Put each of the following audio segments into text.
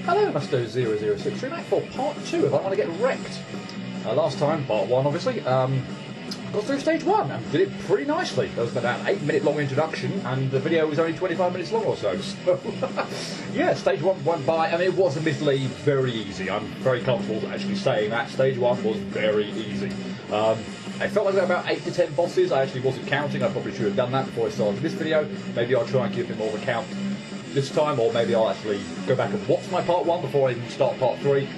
Hello, Master 0063 back for part 2 of I Wanna Get Rekt. Last time, part 1 obviously, got through stage 1 and did it pretty nicely. There was about an 8-minute long introduction and the video was only 25 minutes long or so. So, yeah, stage 1 went by. I mean, it was admittedly very easy. I'm very comfortable actually saying that. Stage 1 was very easy. I felt like there were about 8 to 10 bosses. I actually wasn't counting. I probably should have done that before I started this video. Maybe I'll try and give a bit more of a count this time, or maybe I'll actually go back and watch my part 1 before I even start part 3.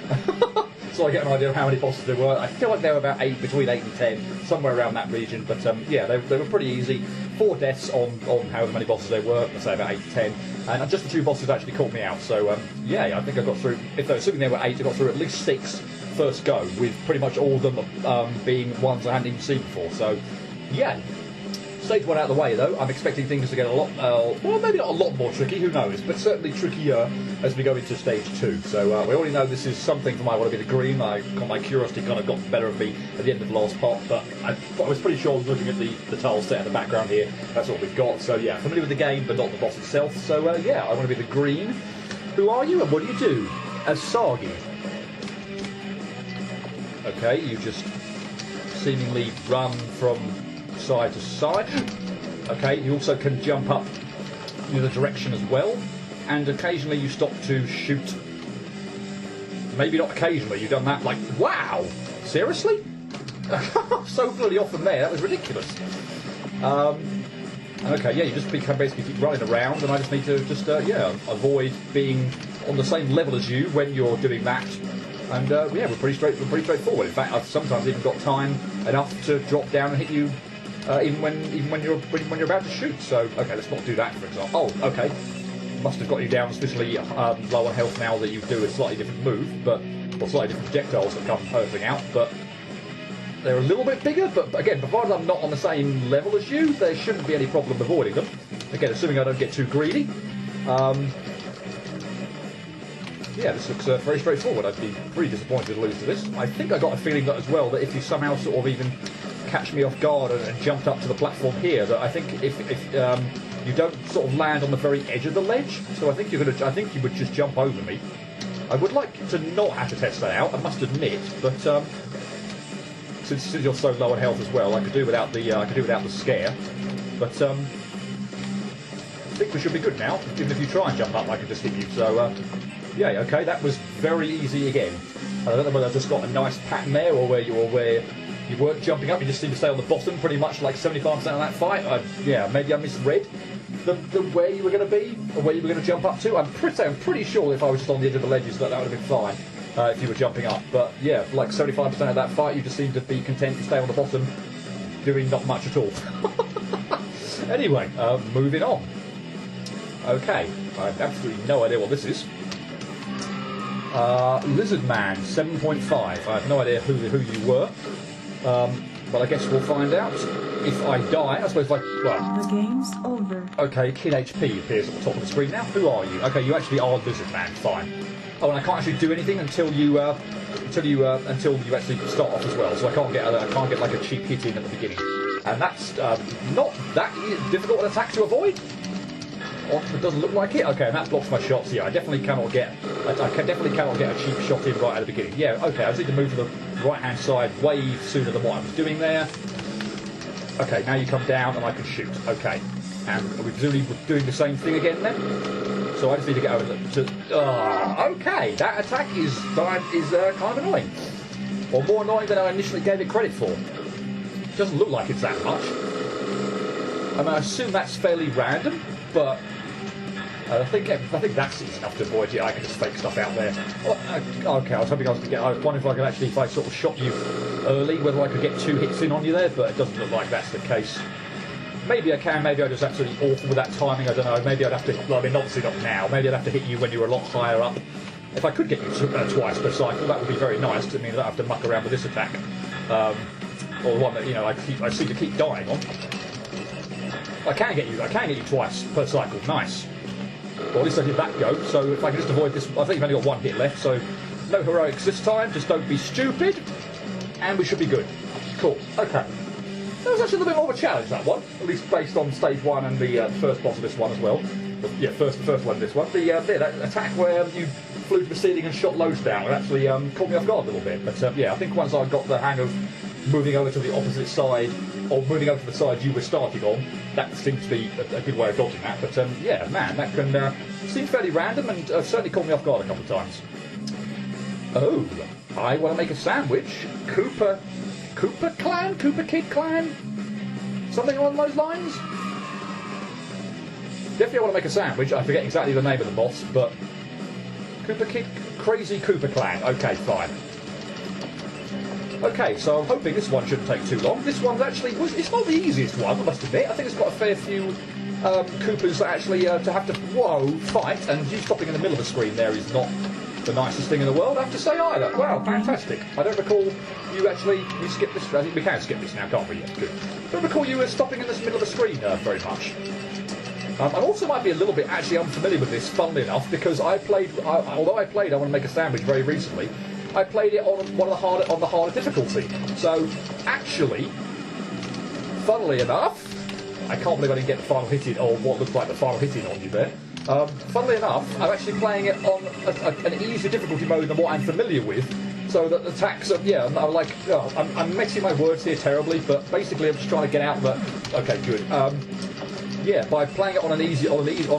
So I get an idea of how many bosses there were. I feel like there were about 8, between 8 and 10, somewhere around that region. But yeah, they were pretty easy. 4 deaths on however many bosses there were. Let's say about 8 to 10. And just the 2 bosses actually caught me out. So yeah, I think I got through. Assuming there were 8, I got through at least 6 first go, with pretty much all of them being ones I hadn't even seen before. So yeah. Stage 1 out of the way though, I'm expecting things to get a lot, well maybe not a lot more tricky, who knows, but certainly trickier as we go into stage 2. So we already know this is something from I Want to Get Green. My curiosity kind of got the better of me at the end of the last part, but I was pretty sure looking at the tile set in the background here, that's what we've got. So yeah, familiar with the game, but not the boss itself. So yeah, I Want to Be the Green. Who are you and what do you do? As Sagi. Okay, you just seemingly run from side to side. Okay, you also can jump up the other direction as well, and occasionally you stop to shoot. Maybe not occasionally, you've done that like, wow, seriously? So bloody often there, that was ridiculous. Okay, yeah, you just basically keep running around, and I just need to just, yeah, avoid being on the same level as you when you're doing that. And yeah, we're pretty straightforward. In fact, I've sometimes even got time enough to drop down and hit you even when you're about to shoot. So okay, let's not do that, for example. Oh, okay, must have got you down especially low on health now that you do a slightly different move, or slightly different projectiles that come hurtling out. But they're a little bit bigger. But again, provided I'm not on the same level as you, there shouldn't be any problem avoiding them. Again, assuming I don't get too greedy. Yeah, this looks very straightforward. I'd be pretty disappointed to lose to this. I think I got a feeling that as well, that if you somehow sort of even catch me off guard and jumped up to the platform here, that I think if you don't sort of land on the very edge of the ledge, so I think you would just jump over me. I would like to not have to test that out, I must admit, but since you're so low on health as well, I could do without the scare. But I think we should be good now. Even if you try and jump up, I can just hit you. So yeah, okay, that was very easy again. I don't know whether I just got a nice pattern there, or where you weren't jumping up, you just seem to stay on the bottom pretty much like 75% of that fight. Yeah, maybe I misread the where you were going to be, or where you were going to jump up to. I'm pretty sure if I was just on the edge of the ledges that would have been fine if you were jumping up. But yeah, like 75% of that fight, you just seem to be content to stay on the bottom, doing not much at all. Anyway, moving on. Okay, I have absolutely no idea what this is. Lizard Man 7.5. I have no idea who you were, but I guess we'll find out. If I die, I suppose like right. The game's over. Okay, Kid HP appears at the top of the screen now. Who are you? Okay, you actually are Lizard Man. Fine. Oh, and I can't actually do anything until you actually start off as well. So I can't get like a cheap hit in at the beginning, and that's not that difficult an attack to avoid. It doesn't look like it. Okay, and that blocks my shots. Yeah, I definitely cannot get a cheap shot in right at the beginning. Yeah, okay, I just need to move to the right-hand side way sooner than what I was doing there. Okay, now you come down and I can shoot. Okay, and are we presumably doing the same thing again then? So I just need to get over to. Okay, that attack is kind of annoying, or more annoying than I initially gave it credit for. It doesn't look like it's that much. I mean, I assume that's fairly random, but. I think that's easy enough to avoid. Yeah, I can just fake stuff out there. Oh, okay, I was hoping I was wondering if I could actually, if I sort of shot you early, whether I could get 2 hits in on you there, but it doesn't look like that's the case. Maybe I can, maybe I'm just absolutely awful with that timing, I don't know. Maybe I'd have to, well, I mean, obviously not now. Maybe I'd have to hit you when you were a lot higher up. If I could get you twice per cycle, that would be very nice. I mean, I don't have to muck around with this attack. Or the one that, you know, I seem to keep dying on. I can get you twice per cycle. Nice. Well, at least I did that go, so if I can just avoid this, I think you've only got 1 hit left, so no heroics this time, just don't be stupid, and we should be good. Cool, okay. That was actually a little bit more of a challenge, that one, at least based on stage 1 and the first boss of this one as well. Yeah, first one, this one. That attack where you flew to the ceiling and shot loads down, it actually caught me off guard a little bit. But yeah, I think once I got the hang of moving over to the opposite side, or moving over to the side you were starting on, that seems to be a good way of dodging that. But yeah, man, that can seem fairly random and certainly caught me off guard a couple of times. Oh, I want to make a sandwich. Cooper clan? Cooper Kid clan? Something along those lines? Definitely I want to make a sandwich. I forget exactly the name of the boss, but Cooper Kid, Crazy Cooper clan. Okay, fine. Okay, so I'm hoping this one shouldn't take too long. This one's actually, it's not the easiest one, I must admit. I think it's got a fair few Coopers that actually to have to, fight, and you stopping in the middle of the screen there is not the nicest thing in the world, I have to say either. Wow, fantastic. I don't recall you skipped this. I think we can skip this now, can't we? Yeah, good. I don't recall you stopping in the middle of the screen very much. I also might be a little bit actually unfamiliar with this, funnily enough, because although I Want to Make a Sandwich very recently, I played it on the harder difficulty. So actually, funnily enough, I can't believe I didn't get the final hit in, or what looks like the final hit in on you there. Funnily enough, I'm actually playing it on an easier difficulty mode than what I'm familiar with. So that the attacks are, I'm mixing my words here terribly, but basically I'm just trying to get out that. Okay, good. Yeah, by playing it on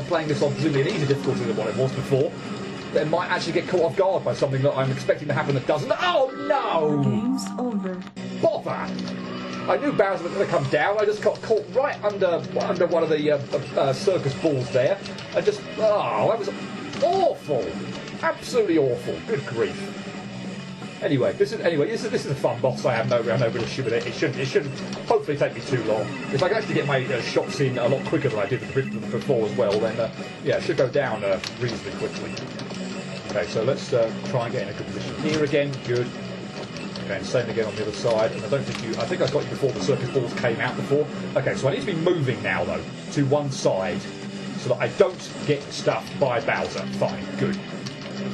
playing this on presumably an easier difficulty than what it was before, it might actually get caught off guard by something that I'm expecting to happen that doesn't. Oh no! Game's over. Bother! I knew Bowser was going to come down. I just got caught right under one of the circus balls there, and just that was awful, absolutely awful. Good grief. Anyway, this is a fun boss. I have no real issue with it. It shouldn't hopefully take me too long. If I can actually get my shots in a lot quicker than I did before as well, then yeah, it should go down reasonably quickly. Okay, so let's try and get in a good position here again. Good. Okay, and same again on the other side. And I think I got you before the circus balls came out before. Okay, so I need to be moving now though to one side so that I don't get stuffed by Bowser. Fine, good.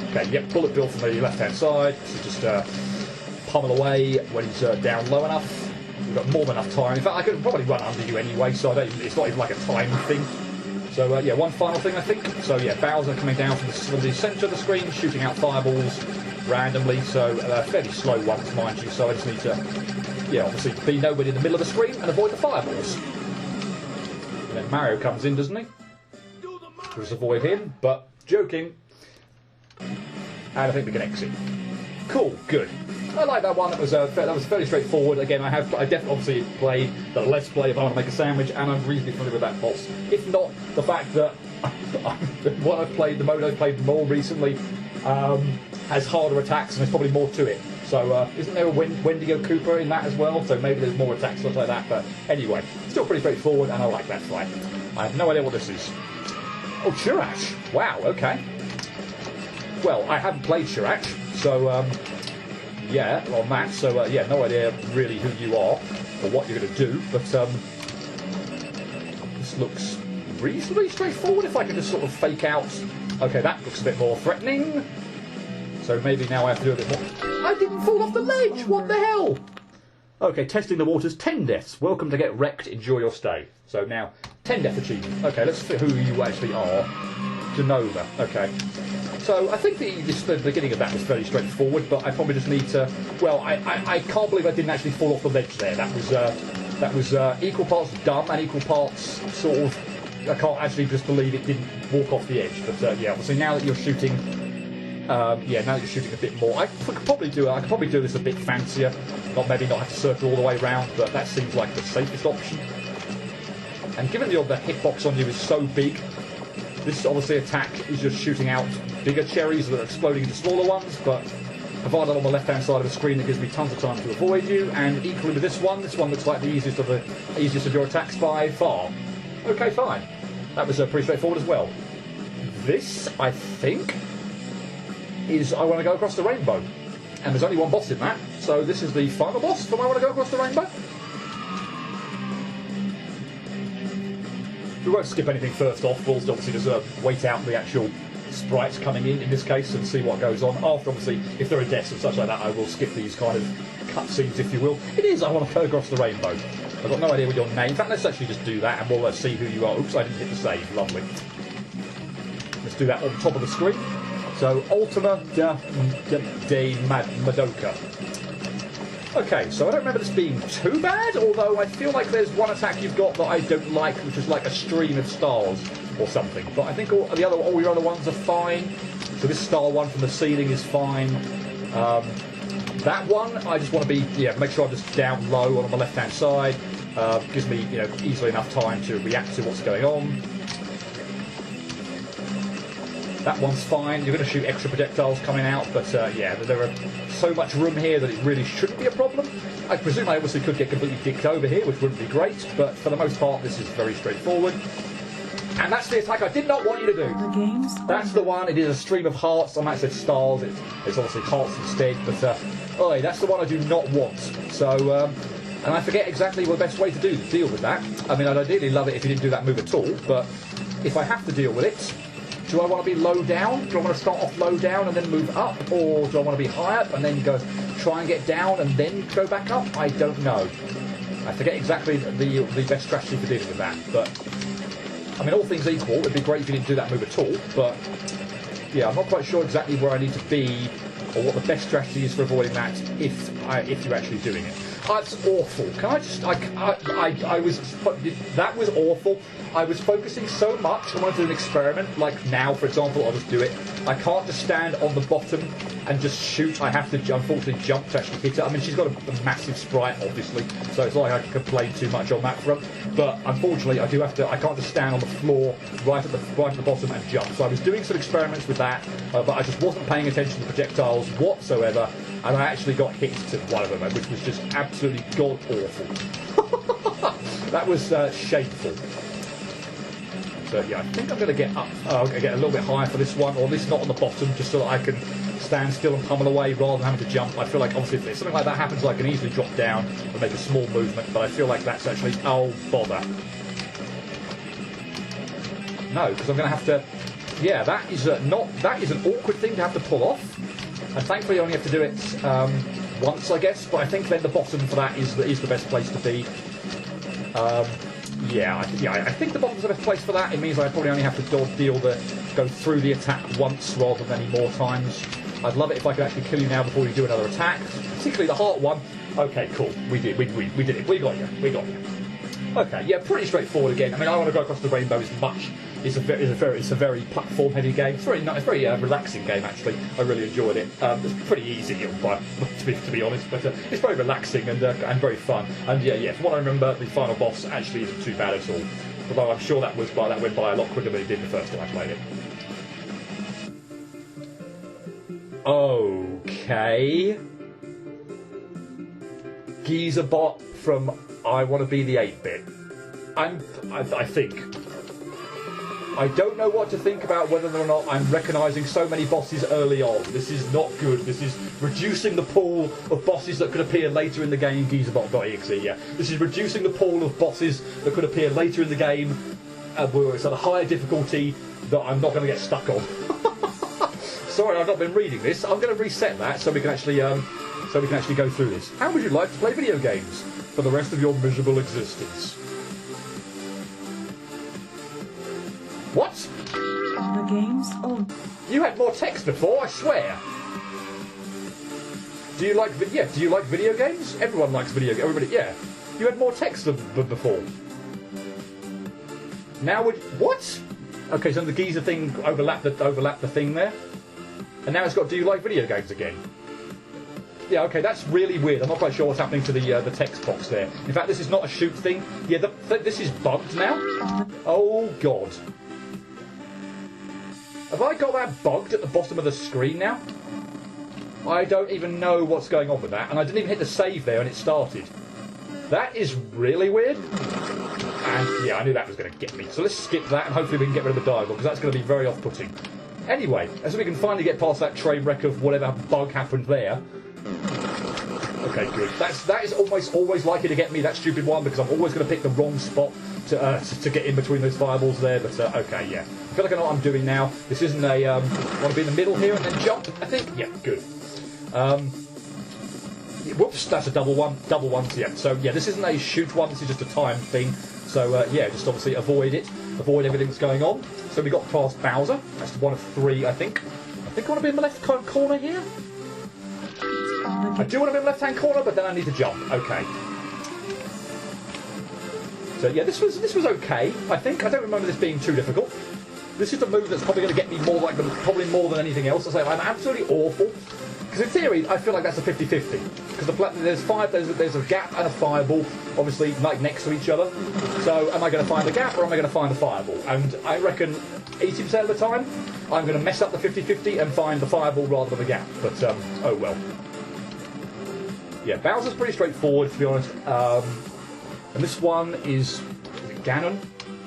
Okay, yep, bullet bill from the left-hand side. So just pummel away when he's down low enough. We've got more than enough time. In fact, I could probably run under you anyway, so it's not even like a time thing. So yeah, one final thing I think. So yeah, Bowser coming down from the centre of the screen, shooting out fireballs randomly. So fairly slow ones, mind you. So I just need to, obviously be nowhere in the middle of the screen and avoid the fireballs. And then Mario comes in, doesn't he? Just avoid him, but joking. And I think we can exit. Cool, good. I like that one. That was fairly straightforward. Again, I definitely obviously played the Let's Play of I Want to Make a Sandwich, and I'm reasonably familiar with that boss. If not the fact that what I've played, the mode I've played more recently, has harder attacks and there's probably more to it. So isn't there a Wendigo Cooper in that as well? So maybe there's more attacks, stuff like that. But anyway, still pretty straightforward, and I like that fight. I have no idea what this is. Oh, Chirash. Wow. Okay. Well, I haven't played Chirash, so yeah, on that. So yeah, no idea really who you are or what you're going to do. But this looks reasonably straightforward. If I can just sort of fake out. Okay, that looks a bit more threatening. So maybe now I have to do a bit more. I didn't fall off the ledge. What the hell? Okay, testing the waters. 10 deaths. Welcome to Get Wrecked. Enjoy your stay. So now 10 death achievements. Okay, let's see who you actually are. Genova. Okay. So I think the beginning of that was fairly straightforward, but I probably just need to. Well, I can't believe I didn't actually fall off the ledge there. That was equal parts dumb and equal parts sort of. I can't actually just believe it didn't walk off the edge. But yeah, obviously now that you're shooting, now that you're shooting a bit more, I could probably do this a bit fancier. Maybe not have to circle all the way around, but that seems like the safest option. And given the hitbox on you is so big. This obviously attack is just shooting out bigger cherries that are exploding into smaller ones, but provided on the left-hand side of the screen, it gives me tons of time to avoid you. And equally with this one looks like the easiest of your attacks by far. Okay, fine. That was pretty straightforward as well. This, I think, is I Want to Go Across the Rainbow, and there's only one boss in that. So this is the final boss from I Want to Go Across the Rainbow. We won't skip anything first off. We'll obviously just wait out the actual sprites coming in this case, and see what goes on. After, obviously, if there are deaths and such like that, I will skip these kind of cutscenes, if you will. It is I Want to Go Across the Rainbow. I've got no idea what your name. In fact, let's actually just do that, and we'll see who you are. Oops, I didn't hit the save. Lovely. do that on top of the screen. So Ultima de Madoka. Okay, so I don't remember this being too bad, although I feel like there's one attack you've got that I don't like, which is like a stream of stars or something. But I think all your other ones are fine. So this star one from the ceiling is fine. That one, I just want to be, make sure I'm just down low on the left-hand side. Gives me, easily enough time to react to what's going on. That one's fine. You're going to shoot extra projectiles coming out, but there are so much room here that it really shouldn't be a problem. I presume I obviously could get completely dicked over here, which wouldn't be great, but for the most part, this is very straightforward. And that's the attack I did not want you to do. That's the one. It is a stream of hearts. I might have said stars. It's obviously hearts instead, but that's the one I do not want. So, and I forget exactly what the best way to deal with that. I mean, I'd ideally love it if you didn't do that move at all, but if I have to deal with it, do I want to be low down? Do I want to start off low down and then move up? Or do I want to be high up and then go try and get down and then go back up? I don't know. I forget exactly the best strategy for dealing with that. But, I mean, all things equal, it'd be great if you didn't do that move at all. But, yeah, I'm not quite sure exactly where I need to be or what the best strategy is for avoiding that if you're actually doing it. That's awful. Can I just... That was awful. I was focusing so much. I wanted to do an experiment. Like now, for example, I'll just do it. I can't just stand on the bottom and just shoot. I have to, unfortunately, jump to actually hit her. I mean, she's got a massive sprite, obviously, so it's not like I can complain too much on that front. But unfortunately, I can't just stand on the floor right at the bottom and jump. So I was doing some experiments with that, but I just wasn't paying attention to the projectiles whatsoever, and I actually got hit to one of them, which was just absolutely god awful. That was shameful. So yeah, I think I'm going to get up. I'm going to get a little bit higher for this one, or at least not on the bottom, just so that I can stand still and pummel away rather than having to jump. I feel like obviously if something like that happens, I can easily drop down and make a small movement, but I feel like that's actually... Oh, bother. No, because I'm going to have to... Yeah, that is an awkward thing to have to pull off, and thankfully I only have to do it once, I guess, but I think then the bottom for that is the best place to be. I think the bottom's the best place for that. It means I probably only have to go through the attack once rather than any more times. I'd love it if I could actually kill you now before you do another attack, particularly the heart one. Okay, cool. We did it. We got you. Okay, yeah, pretty straightforward again. I mean, I want to go across the rainbow as much. It's a very platform-heavy game. It's very nice. It's a very relaxing game, actually. I really enjoyed it. It's pretty easy, to be honest, but it's very relaxing and very fun. And yeah, from what I remember, the final boss actually isn't too bad at all. Although I'm sure that went by a lot quicker than it did the first time I played it. Okay. Geezerbot from I Want to Be the 8-Bit. I think. I don't know what to think about whether or not I'm recognising so many bosses early on. This is not good. This is reducing the pool of bosses that could appear later in the game. Geezerbot.exe, yeah. This is reducing the pool of bosses that could appear later in the game. Where it's at a higher difficulty that I'm not going to get stuck on. Sorry, I've not been reading this. I'm going to reset that so we can actually go through this. How would you like to play video games for the rest of your miserable existence? What? The game's on. You had more text before, I swear. Do you like video games? Everyone likes video games. Everybody, yeah. You had more text than before. Now what? Okay, so the geezer thing overlapped the thing there, and now it's got "Do you like video games" again? Yeah, okay, that's really weird. I'm not quite sure what's happening to the text box there. In fact, this is not a shoot thing. Yeah, this is bugged now. Oh god. Have I got that bugged at the bottom of the screen now? I don't even know what's going on with that, and I didn't even hit the save there and it started. That is really weird. And yeah, I knew that was going to get me. So let's skip that and hopefully we can get rid of the dialogue, because that's going to be very off-putting. Anyway, as we can finally get past that train wreck of whatever bug happened there. Okay, good. That is almost always likely to get me, that stupid one, because I'm always going to pick the wrong spot to get in between those fireballs there. But okay, yeah. I feel like I know what I'm doing now. This isn't a want to be in the middle here and then jump, I think. Yeah, good. Whoops, that's a double one. Double ones, yeah. So yeah, this isn't a shoot one. This is just a time thing. So yeah, just obviously avoid it, avoid everything that's going on. So we got past Bowser. That's one of 3, I think. I think I want to be in the left corner here. I do want to be in the left-hand corner, but then I need to jump. Okay. So yeah, this was okay. I think I don't remember this being too difficult. This is the move that's probably going to get me more probably more than anything else. I say I'm absolutely awful. Because in theory, I feel like that's a 50-50. Because there's a gap and a fireball, obviously, like next to each other. So, am I going to find the gap or am I going to find the fireball? And I reckon 80% of the time, I'm going to mess up the 50-50 and find the fireball rather than the gap. But, oh well. Yeah, Bowser's pretty straightforward, to be honest. And this one is Ganon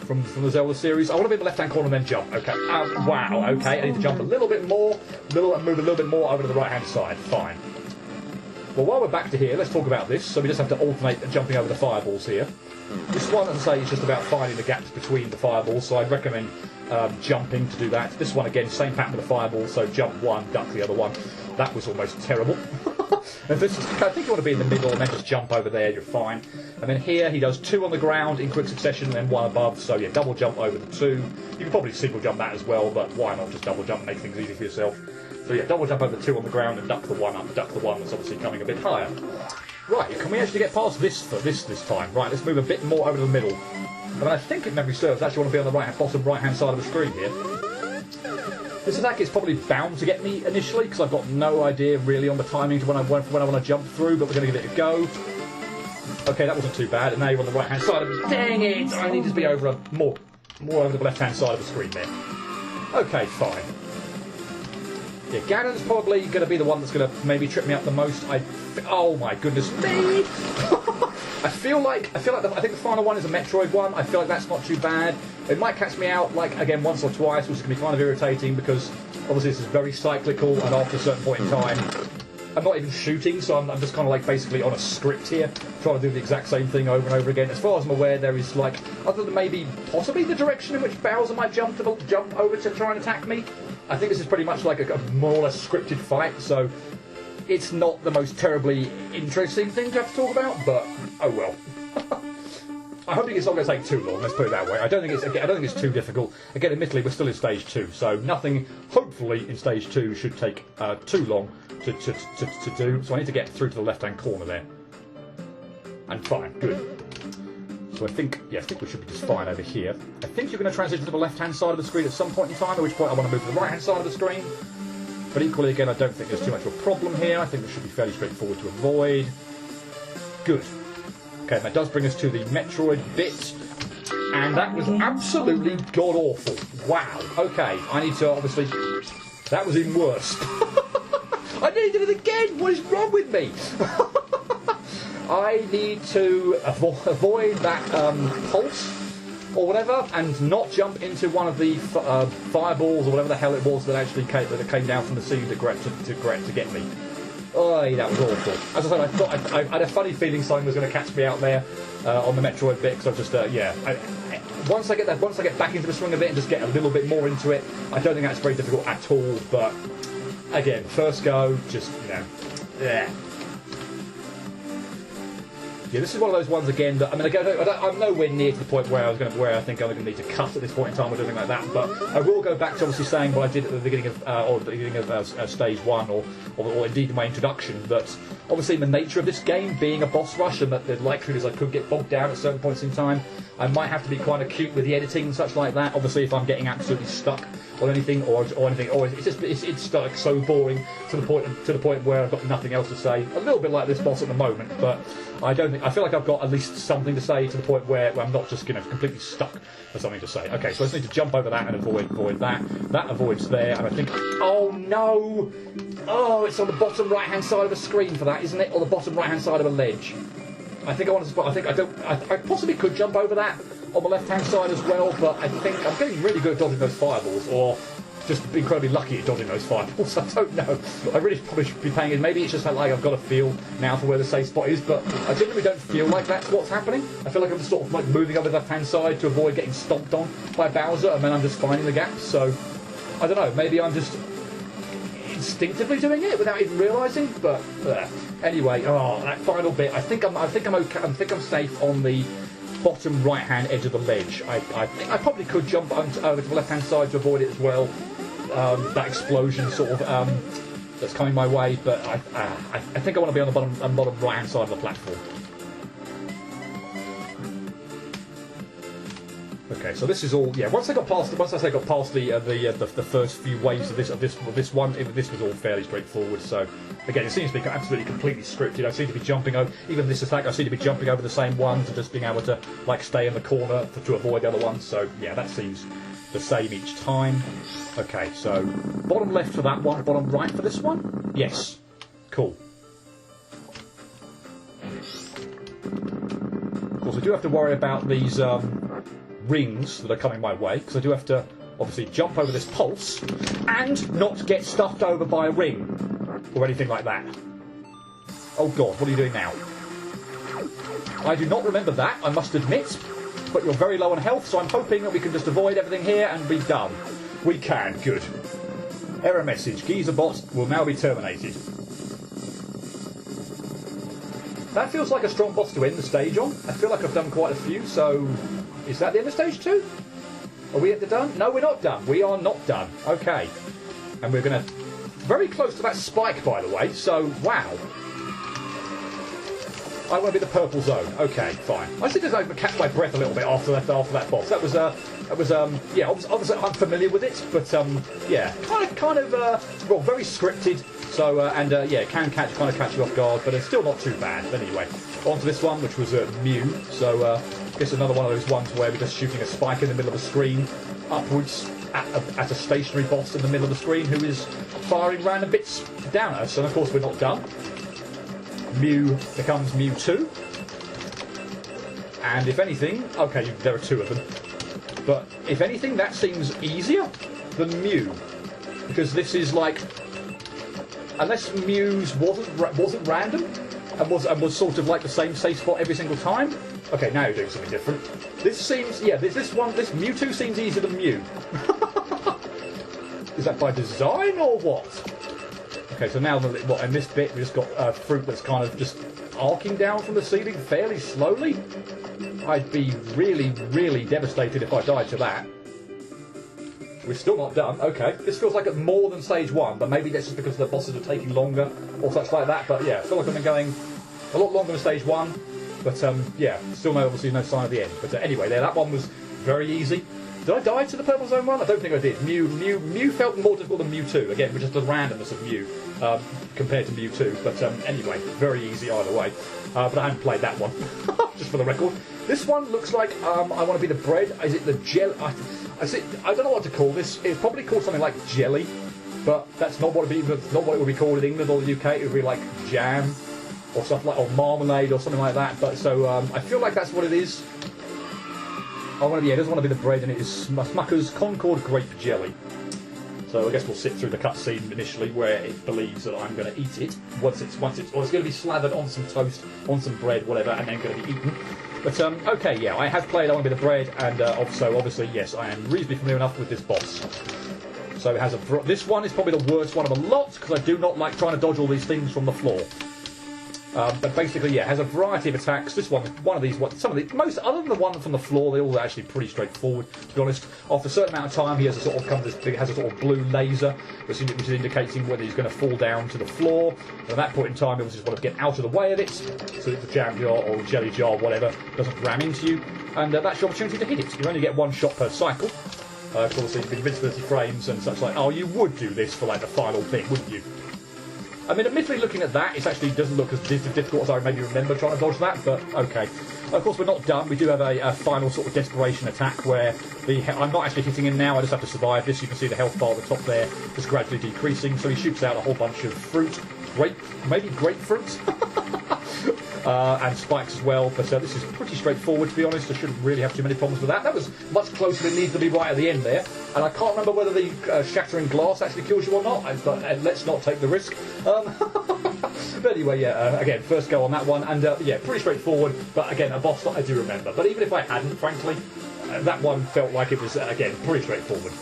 from the Zelda series. I want to be in the left-hand corner and then jump. Okay. Wow. Okay. I need to jump a little bit more, and move a little bit more over to the right-hand side. Fine. Well, while we're back to here, let's talk about this. So we just have to alternate jumping over the fireballs here. This one, as I say, is just about finding the gaps between the fireballs. So I'd recommend jumping to do that. This one again, same pattern with the fireballs. So jump one, duck the other one. That was almost terrible. And this is, I think you want to be in the middle and then just jump over there, you're fine. And then here he does 2 on the ground in quick succession and then 1 above, so yeah, double jump over the 2. You can probably single jump that as well, but why not just double jump and make things easy for yourself. So yeah, double jump over the 2 on the ground and duck the 1 up, duck the 1 that's obviously coming a bit higher. Right, can we actually get past this this time? Right, let's move a bit more over to the middle. And I think if memory serves, I actually want to be on the bottom right-hand side of the screen here. This attack is probably bound to get me initially, because I've got no idea really on the timing to when I want to jump through, but we're going to give it a go. Okay, that wasn't too bad, and now you're on the right-hand side of it. Dang it! I need to be over more over the left-hand side of the screen there. Okay, fine. Yeah, Ganon's probably going to be the one that's going to maybe trip me up the most. Oh my goodness me! I think the final one is a Metroid one. I feel like that's not too bad. It might catch me out, like, again, once or twice, which is going to be kind of irritating because, obviously, this is very cyclical, and after a certain point in time, I'm not even shooting, so I'm just kind of, like, basically on a script here, trying to do the exact same thing over and over again. As far as I'm aware, there is, like, other than maybe possibly the direction in which Bowser might jump over to try and attack me, I think this is pretty much like a more or less scripted fight, so it's not the most terribly interesting thing to have to talk about, but oh well. I hope it's not going to take too long. Let's put it that way. I don't think it's too difficult. Again, admittedly, we're still in stage 2, so nothing, hopefully, in stage 2 should take too long to do. So I need to get through to the left-hand corner there, and fine, good. So I think we should be just fine over here. I think you're going to transition to the left-hand side of the screen at some point in time. At which point I want to move to the right-hand side of the screen. But equally, again, I don't think there's too much of a problem here. I think this should be fairly straightforward to avoid. Good. Okay, that does bring us to the Metroid bit. And that was absolutely god-awful. Wow. Okay, I need to, obviously... That was even worse. I needed it again! What is wrong with me? I need to avoid that pulse or whatever, and not jump into one of the fireballs or whatever the hell it was that actually came down from the ceiling to get me. Oh, that was awful. As I said, I had a funny feeling something was going to catch me out there on the Metroid bit, because I've just once I get back into the swing of it and just get a little bit more into it, I don't think that's very difficult at all. But again, first go, just yeah. Yeah, this is one of those ones again that I'm nowhere near to the point where I think I'm going to need to cut at this point in time or anything like that. But I will go back to obviously saying what I did at the beginning of stage 1 or indeed in my introduction, that obviously in the nature of this game being a boss rush and that the likelihood is I could get bogged down at certain points in time, I might have to be quite acute with the editing and such like that. Obviously, if I'm getting absolutely stuck on anything or it's like so boring to the point where I've got nothing else to say. A little bit like this boss at the moment, but I feel like I've got at least something to say to the point where I'm not just completely stuck for something to say. Okay, so I just need to jump over that and avoid that. That avoids there, and I think, oh no, oh, it's on the bottom right hand side of the screen for that, isn't it? Or the bottom right hand side of a ledge. I think I want to spot. I possibly could jump over that on the left-hand side as well, but I think I'm getting really good at dodging those fireballs, or just incredibly lucky at dodging those fireballs. I don't know. I really probably should be paying it. Maybe it's just like I've got a feel now for where the safe spot is, but I generally don't feel like that's what's happening. I feel like I'm just sort of like moving over the left-hand side to avoid getting stomped on by Bowser, and then I'm just finding the gaps. So I don't know. Maybe I'm just instinctively doing it without even realising. But anyway, that final bit. I think I'm okay. I think I'm safe on the bottom right-hand edge of the ledge. I think I probably could jump over to the left-hand side to avoid it as well. That explosion sort of that's coming my way, but I think I want to be on the bottom right-hand side of the platform. Okay, so this is all. Yeah, once I got past the first few waves of this one, this was all fairly straightforward. So again, it seems to be absolutely completely scripted. I seem to be jumping over even this attack. I seem to be jumping over the same ones and just being able to like stay in the corner to avoid the other ones. So yeah, that seems the same each time. Okay, so bottom left for that one, bottom right for this one. Yes, cool. Of course, I do have to worry about these. Rings that are coming my way, because I do have to obviously jump over this pulse and not get stuffed over by a ring or anything like that. Oh god, what are you doing now? I do not remember that, I must admit, but you're very low on health, so I'm hoping that we can just avoid everything here and be done. We can, good. Error message, Geezerbot will now be terminated. That feels like a strong boss to end the stage on. I feel like I've done quite a few, so... Is that the end of stage 2? Are we done? No, we're not done. We are not done. Okay. And we're going to... Very close to that spike, by the way, so, wow. I want to be the purple zone. Okay, fine. I should just catch my breath a little bit after that boss. That was yeah, obviously I'm familiar with it, but, yeah, kind of, well, very scripted, so, yeah, kind of catch you off guard, but it's still not too bad. Anyway, on to this one, which was Mew, so, I guess another one of those ones where we're just shooting a spike in the middle of the screen, upwards at a stationary boss in the middle of the screen who is firing random bits down at us, and of course we're not done. Mew becomes Mew 2, and if anything, okay, there are two of them, but if anything that seems easier than Mew, because this is like, unless Mew's wasn't random and was sort of like the same safe spot every single time. Okay, now you're doing something different. This seems, yeah, this Mewtwo seems easier than Mew. Is that by design or what? Okay, so now in this bit we just got fruit that's kind of just arcing down from the ceiling fairly slowly. I'd be really, really devastated if I died to that. We're still not done. Okay, this feels like more than stage 1, but maybe that's just because the bosses are taking longer or such like that. But yeah, I feel like I've been going a lot longer than stage 1. But yeah, still obviously no sign of the end. But anyway, that one was very easy. Did I die to the purple zone one? I don't think I did. Mew felt more difficult than Mewtwo. Again, with just the randomness of Mew compared to Mewtwo. But anyway, very easy either way. But I haven't played that one, just for the record. This one looks like I want to be the bread. Is it the jelly? I don't know what to call this. It's probably called something like jelly, but that's not what it would be called in England or the UK. It would be like jam. Or stuff like, or marmalade, or something like that. But so I feel like that's what it is. It doesn't want to be the bread, and it is Smucker's Concord Grape Jelly. So I guess we'll sit through the cutscene initially, where it believes that I'm going to eat it once it's, or it's going to be slathered on some toast, on some bread, whatever, and then going to be eaten. But okay, yeah, I have played I Want to Be the Bread, and also obviously yes, I am reasonably familiar enough with this boss. So it has this one is probably the worst one of the lot because I do not like trying to dodge all these things from the floor. But basically, yeah, it has a variety of attacks. This one of these, most, other than the one from the floor, they're all actually pretty straightforward, to be honest. After a certain amount of time, he has a sort of blue laser, which is indicating whether he's going to fall down to the floor. And at that point in time, you obviously just want to get out of the way of it, so that the jam jar or jelly jar, whatever, doesn't ram into you. And that's your opportunity to hit it. You only get one shot per cycle. Of course, you've invincibility frames and such like. Oh, you would do this for like the final thing, wouldn't you? I mean, admittedly, looking at that, it actually doesn't look as difficult as I maybe remember trying to dodge that, but okay. Of course, we're not done. We do have a final sort of desperation attack where I'm not actually hitting him now, I just have to survive this. You can see the health bar at the top there just gradually decreasing, so he shoots out a whole bunch of fruit, maybe grapefruit, and spikes as well, but this is pretty straightforward, to be honest. I shouldn't really have too many problems with that. That was much closer than it needs to be right at the end there, and I can't remember whether the shattering glass actually kills you or not, but let's not take the risk. But anyway, yeah, again, first go on that one, and yeah, pretty straightforward, but again, a boss that I do remember. But even if I hadn't, frankly, that one felt like it was, again, pretty straightforward.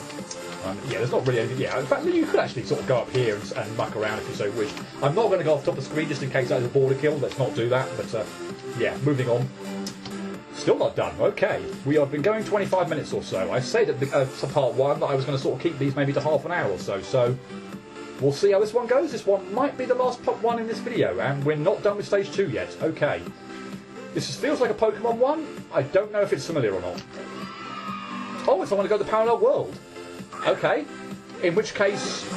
Yeah, there's not really anything. Yeah, in fact, you could actually sort of go up here and muck around if you so wished. I'm not going to go off the top of the screen just in case that is a border kill. Let's not do that. But yeah, moving on. Still not done. Okay. We have been going 25 minutes or so. I said at the, part 1 that I was going to sort of keep these maybe to half an hour or so. So we'll see how this one goes. This one might be the last one in this video, and we're not done with stage 2 yet. Okay. This feels like a Pokemon one. I don't know if it's familiar or not. Oh, if I want to go to the parallel world. Okay. In which case,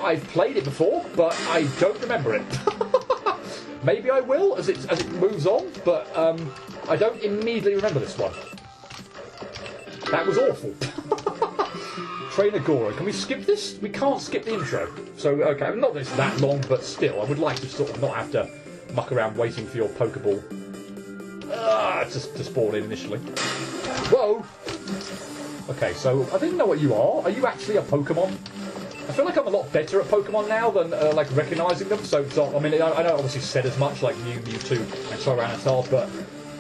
I've played it before, but I don't remember it. Maybe I will as it moves on, but I don't immediately remember this one. That was awful. Trainer Gorou. Can we skip this? We can't skip the intro. So, okay, not that it's that long, but still, I would like to sort of not have to muck around waiting for your Pokeball to spawn in initially. Whoa! Okay, so I didn't know what you are. Are you actually a Pokemon? I feel like I'm a lot better at Pokemon now than like recognising them. So I mean, I know I obviously said as much like Mew, Mewtwo, and Tyranitar, but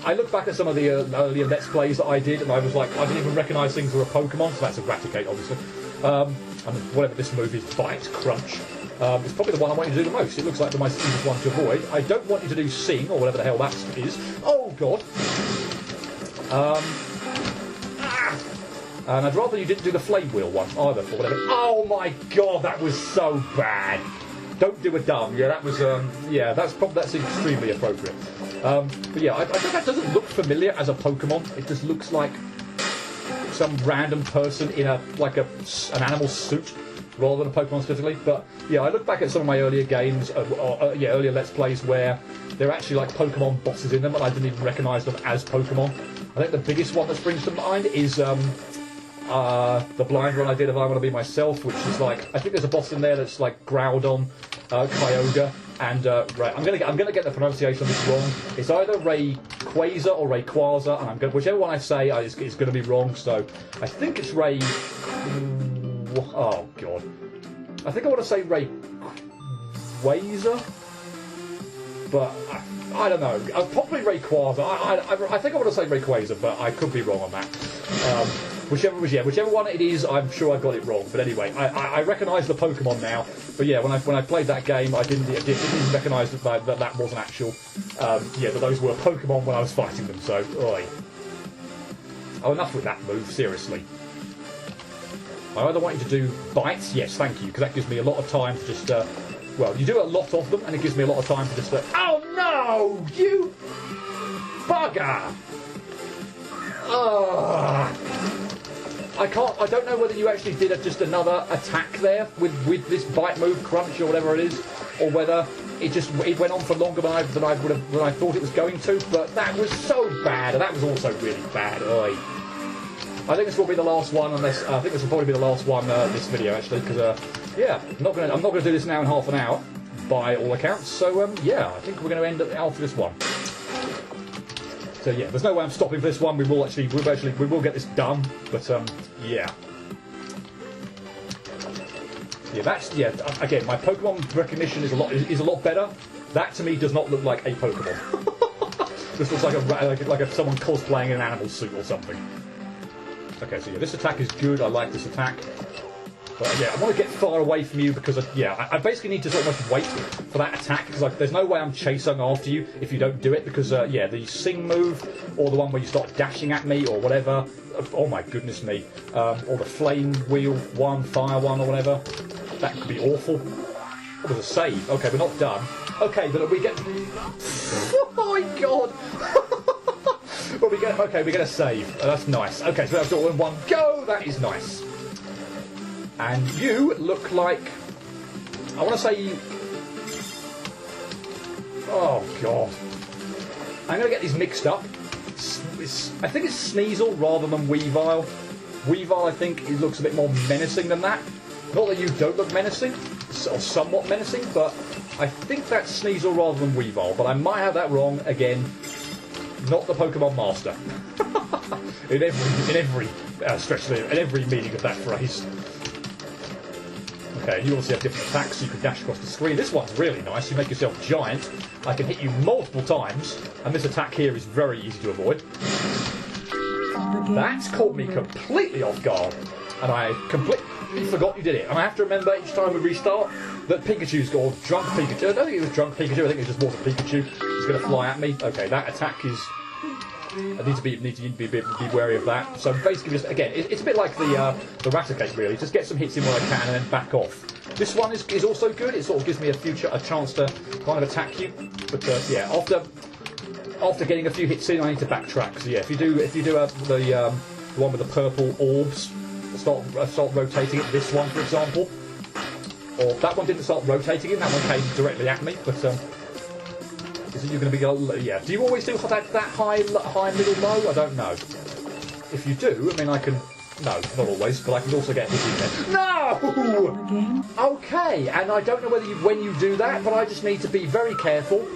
I look back at some of the earlier Let's Plays that I did, and I was like, I didn't even recognise things were a Pokemon. So that's Eradicate, obviously. And whatever this move is, Bite, Crunch. It's probably the one I want you to do the most. It looks like the most easiest one to avoid. I don't want you to do Sing or whatever the hell that is. Oh God. And I'd rather you didn't do the Flame Wheel one either, or whatever. Oh my God, that was so bad. Don't do a dumb. Yeah, that was. Yeah, that's extremely appropriate. But yeah, I think that doesn't look familiar as a Pokemon. It just looks like some random person in an animal suit rather than a Pokemon specifically. But yeah, I look back at some of my earlier games, earlier Let's Plays where they're actually like Pokemon bosses in them, and I didn't even recognise them as Pokemon. I think the biggest one that springs to mind is the blind run I did of I Want to Be Myself, which is like, I think there's a boss in there that's like Groudon, Kyogre, and right, I'm gonna get the pronunciation of this wrong. It's either Rayquaza or Rayquaza, and whichever one I say is gonna be wrong. So I think it's Ray. Oh God, I think I want to say Rayquaza, but I don't know. Probably Rayquaza. I think I want to say Rayquaza, but I could be wrong on that. Whichever one it is, I'm sure I got it wrong. But anyway, I recognise the Pokemon now. But yeah, when I played that game, I didn't even recognise that wasn't actual. That those were Pokemon when I was fighting them. So, oi. Oh, enough with that move. Seriously. I either want you to do bites. Yes, thank you, because that gives me a lot of time to just. Well, you do a lot of them, and it gives me a lot of time to just. Oh no, you bugger! I don't know whether you actually did just another attack there with this bite move, Crunch or whatever it is, or whether it went on for longer than I thought it was going to. But that was so bad, and that was also really bad. Oi. I think this will be the last one, unless I think this will probably be the last one this video actually, because yeah, I'm not gonna do this now in half an hour, by all accounts. So yeah, I think we're going to end it after this one. So yeah, there's no way I'm stopping for this one. We will get this done. But yeah. Yeah, again, my Pokemon recognition is a lot better. That to me does not look like a Pokemon. This looks like someone cosplaying in an animal suit or something. Okay, so yeah, this attack is good. I like this attack. But yeah, I want to get far away from you because I basically need to sort of wait for that attack, because there's no way I'm chasing after you if you don't do it, because the Sing move or the one where you start dashing at me or whatever. Oh my goodness me. Or the Flame Wheel one, Fire one or whatever. That could be awful. Oh, there's a save. Okay, we're not done. Okay, but we get. Oh my God. Well, we get a save. That's nice. Okay, so that's all in one go. That is nice. And you look like, I want to say, oh God, I'm going to get these mixed up. I think it's Sneasel rather than Weavile. Weavile, I think, it looks a bit more menacing than that. Not that you don't look menacing, or somewhat menacing, but I think that's Sneasel rather than Weavile. But I might have that wrong again. Not the Pokemon Master. in every meaning of that phrase. Okay, you also have different attacks, so you can dash across the screen. This one's really nice. You make yourself giant. I can hit you multiple times, and this attack here is very easy to avoid. That's caught me completely off guard, and I completely forgot you did it. And I have to remember each time we restart that Pikachu's got Drunk Pikachu. I don't think it was Drunk Pikachu. I think it was just Water Pikachu. He's going to fly at me. Okay, that attack is I need to be wary of that. So basically, just again, it's a bit like the Raticate really. Just get some hits in where I can and then back off. This one is also good. It sort of gives me a chance to kind of attack you. But yeah, after getting a few hits in, I need to backtrack. So yeah, if you do the one with the purple orbs, start rotating it. This one, for example, or that one didn't start rotating it. That one came directly at me. But is it you're going to be yeah? Do you always do that high, middle, low? I don't know. If you do, I mean, I can. No, not always, but I can also get hit in there. No! Okay, and I don't know whether when you do that, but I just need to be very careful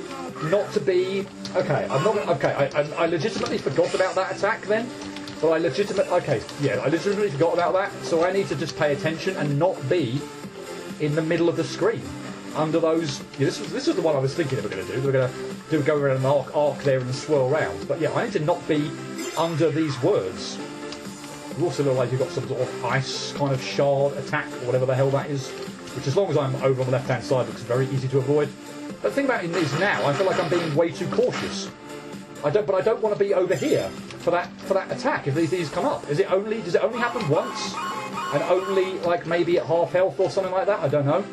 not to be. Okay, I'm not. Okay, I legitimately forgot about that attack then. But I legitimately forgot about that. So I need to just pay attention and not be in the middle of the screen under those. Yeah, this was the one I was thinking we're going to do. We're going to go around an arc there and swirl around. But yeah, I need to not be under these words. You also look like you've got some sort of ice kind of shard attack or whatever the hell that is, which as long as I'm over on the left hand side looks very easy to avoid. But the thing about it is now I feel like I'm being way too cautious. But I don't want to be over here for that attack if these come up. Does it only happen once? And only like maybe at half health or something like that? I don't know.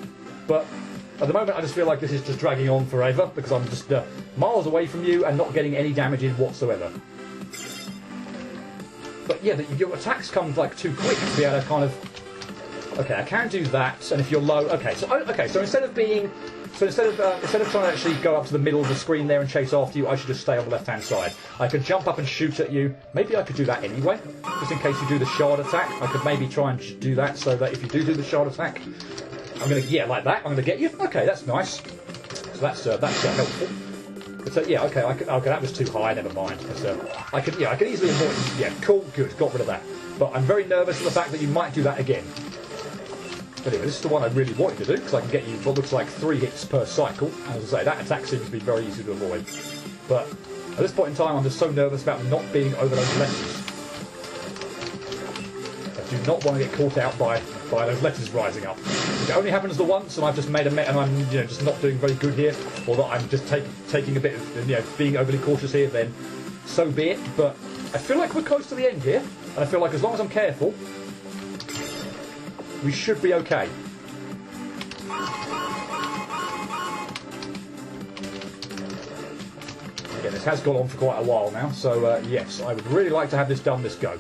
But at the moment I just feel like this is just dragging on forever because I'm just miles away from you and not getting any damage in whatsoever. But yeah, your attacks come like too quick to be able to kind of. Okay, I can do that, and if you're low, so instead of trying to actually go up to the middle of the screen there and chase after you, I should just stay on the left hand side. I could jump up and shoot at you. Maybe I could do that anyway, just in case you do the shard attack. I could maybe try and do that so that if you do the shard attack, like that. I'm gonna get you. Okay, that's nice. So that's helpful. But yeah, okay, that was too high, never mind. But, I could easily avoid it. Yeah, cool, good, got rid of that. But I'm very nervous of the fact that you might do that again. But anyway, this is the one I really wanted to do, because I can get you what looks like 3 hits per cycle. And as I say, that attack seems to be very easy to avoid. But at this point in time, I'm just so nervous about not being over those letters. I do not want to get caught out by those letters rising up. If it only happens the once, and I've just made and I'm just not doing very good here, or that I'm just taking a bit of being overly cautious here, then so be it. But I feel like we're close to the end here, and I feel like as long as I'm careful, we should be okay. Again, this has gone on for quite a while now, so yes, I would really like to have this done this go.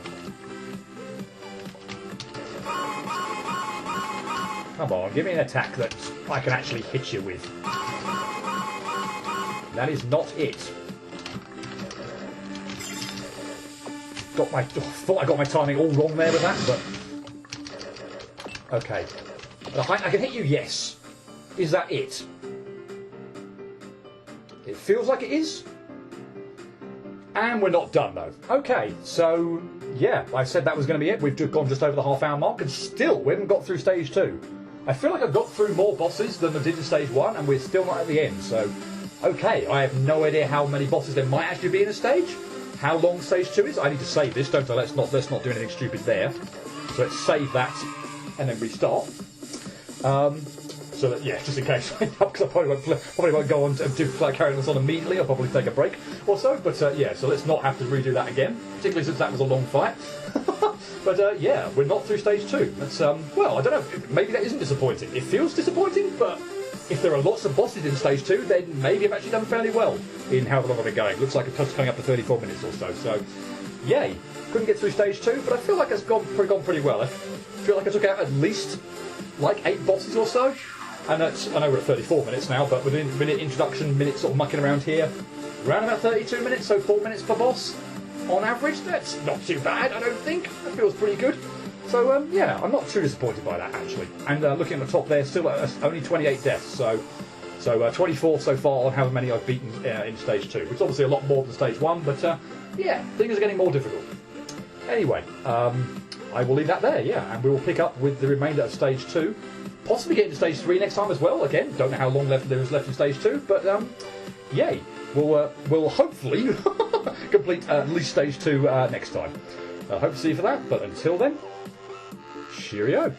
Come on, give me an attack that I can actually hit you with. That is not it. Thought I got my timing all wrong there with that, but okay. I can hit you, yes. Is that it? It feels like it is. And we're not done though. Okay, so yeah, I said that was going to be it. We've gone just over the half-hour mark, and still we haven't got through stage 2. I feel like I've got through more bosses than I did in stage 1, and we're still not at the end. So, okay, I have no idea how many bosses there might actually be in a stage. How long stage 2 is? I need to save this, don't I? Let's not do anything stupid there. So let's save that and then restart. So that, yeah, just in case, because I probably won't go on to carry this on immediately. I'll probably take a break or so. But yeah, so let's not have to redo that again, particularly since that was a long fight. But yeah, we're not through stage 2. That's well, I don't know. Maybe that isn't disappointing. It feels disappointing, but if there are lots of bosses in stage 2, then maybe I've actually done fairly well in however long I've been going. Looks like it's coming up to 34 minutes or so. So, yay! Couldn't get through stage 2, but I feel like it's gone pretty well. I feel like I took out at least like 8 bosses or so. And I know we're at 34 minutes now, but within introduction minutes sort of mucking around here, around about 32 minutes, so 4 minutes per boss on average. That's not too bad, I don't think. That feels pretty good. So yeah, I'm not too disappointed by that actually. And looking at the top there, still only 28 deaths, so 24 so far on however many I've beaten in stage 2, which is obviously a lot more than stage 1. But yeah, things are getting more difficult. Anyway, I will leave that there, yeah, and we will pick up with the remainder of stage 2. Possibly get into stage 3 next time as well. Again, don't know how long there is left in stage 2, but yay, we'll hopefully complete at least stage 2 next time. I hope to see you for that, but until then, cheerio.